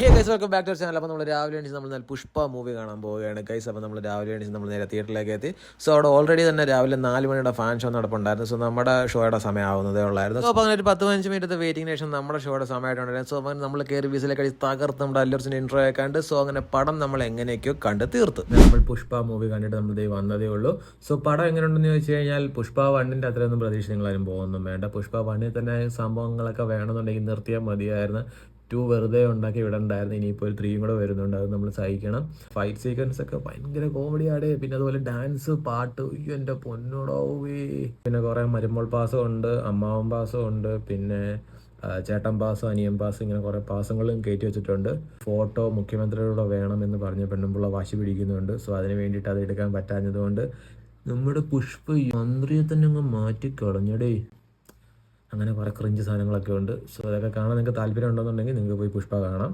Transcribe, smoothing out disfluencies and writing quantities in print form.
Hey guys, welcome back to channel. അപ്പോൾ നമ്മൾ രാവിലെ എണീച്ച് നമ്മൾ പുഷ്പ മൂവി കാണാൻ പോവുകയാണ് ഗൈസ്. അപ്പോൾ നമ്മൾ രാവിലെ എണീച്ച് നമ്മൾ നേരെ തിയേറ്ററിലേക്ക് എത്തി. സോ അവിടെ ഓൾറെഡി തന്നെ രാവിലെ 4 മണിയുടെ ഫാൻ ഷോ നടപ്പുണ്ടായിരുന്നു. സോ നമ്മുടെ ഷോയുടെ സമയമാവുന്നതേ ഉള്ളായിരുന്നു. സോ അപ്പോൾ അങ്ങനെ ഒരു 10-15 മിനിറ്റ് വെയിറ്റിംഗ് ശേഷം നമ്മുടെ ഷോയുടെ സമയമായിട്ടുണ്ടായിരുന്നു. സോ അങ്ങനെ നമ്മൾ കയറി വിസിലൊക്കെ അടിച്ച് തകർത്ത് നമ്മുടെ അല്ലൂർസിൻ്റെ ഇൻട്രോ ഒക്കെ കണ്ട് സോ അങ്ങനെ പടം നമ്മൾ എങ്ങനെയൊക്കെയോ കണ്ട് തീർത്തു. നമ്മൾ പുഷ്പ മൂവി കണ്ടിട്ട് നമ്മൾ വന്നതേ ഉള്ളൂ. സോ പടം എങ്ങനെയുണ്ടെന്ന് ചോദിച്ചു കഴിഞ്ഞാൽ പുഷ്പ 1ൻ്റെ അത്രയൊന്നും പ്രതീക്ഷ നിങ്ങളാരും പോകുന്നു വേണ്ട. പുഷ്പ 1ൽ തന്നെ സംഭവങ്ങളൊക്കെ വേണമെന്നുണ്ടെങ്കിൽ നിർത്തിയാൽ മതിയായിരുന്നു. 2 വെറുതെ ഉണ്ടാക്കി വിടണ്ടായിരുന്നു. ഇനിയിപ്പോൾ ഒരു 3 കൂടെ വരുന്നുണ്ട്, അത് നമ്മൾ സഹിക്കണം. ഫൈറ്റ് സീക്വൻസ് ഒക്കെ ഭയങ്കര കോമഡിയാണ്. പിന്നെ അതുപോലെ ഡാൻസ്, പാട്ട്, അയ്യോ എൻ്റെ പൊന്നോടോവേ. പിന്നെ കുറേ മരുമോൾ പാസം ഉണ്ട്, അമ്മാവൻ പാസം ഉണ്ട്, പിന്നെ ചേട്ടൻ പാസം, അനിയൻ പാസം, ഇങ്ങനെ കുറേ പാസങ്ങളും കയറ്റി വെച്ചിട്ടുണ്ട്. ഫോട്ടോ മുഖ്യമന്ത്രിയോടെ വേണമെന്ന് പറഞ്ഞ പെണ്ണുമ്പുള്ള വാശി പിടിക്കുന്നുണ്ട്. സോ അതിന് വേണ്ടിയിട്ട് അത് എടുക്കാൻ പറ്റാഞ്ഞതുകൊണ്ട് നമ്മുടെ പുഷ്പ മന്ത്രിയെ തന്നെ അങ്ങ് മാറ്റിക്കളഞ്ഞടേ. അങ്ങനെ കുറേ ക്രിഞ്ച് സാധനങ്ങളൊക്കെ ഉണ്ട്. സോ അതൊക്കെ കാണാൻ നിങ്ങൾക്ക് താല്പര്യം ഉണ്ടെന്നുണ്ടെങ്കിൽ നിങ്ങൾക്ക് പോയി പുഷ്പ കാണാം.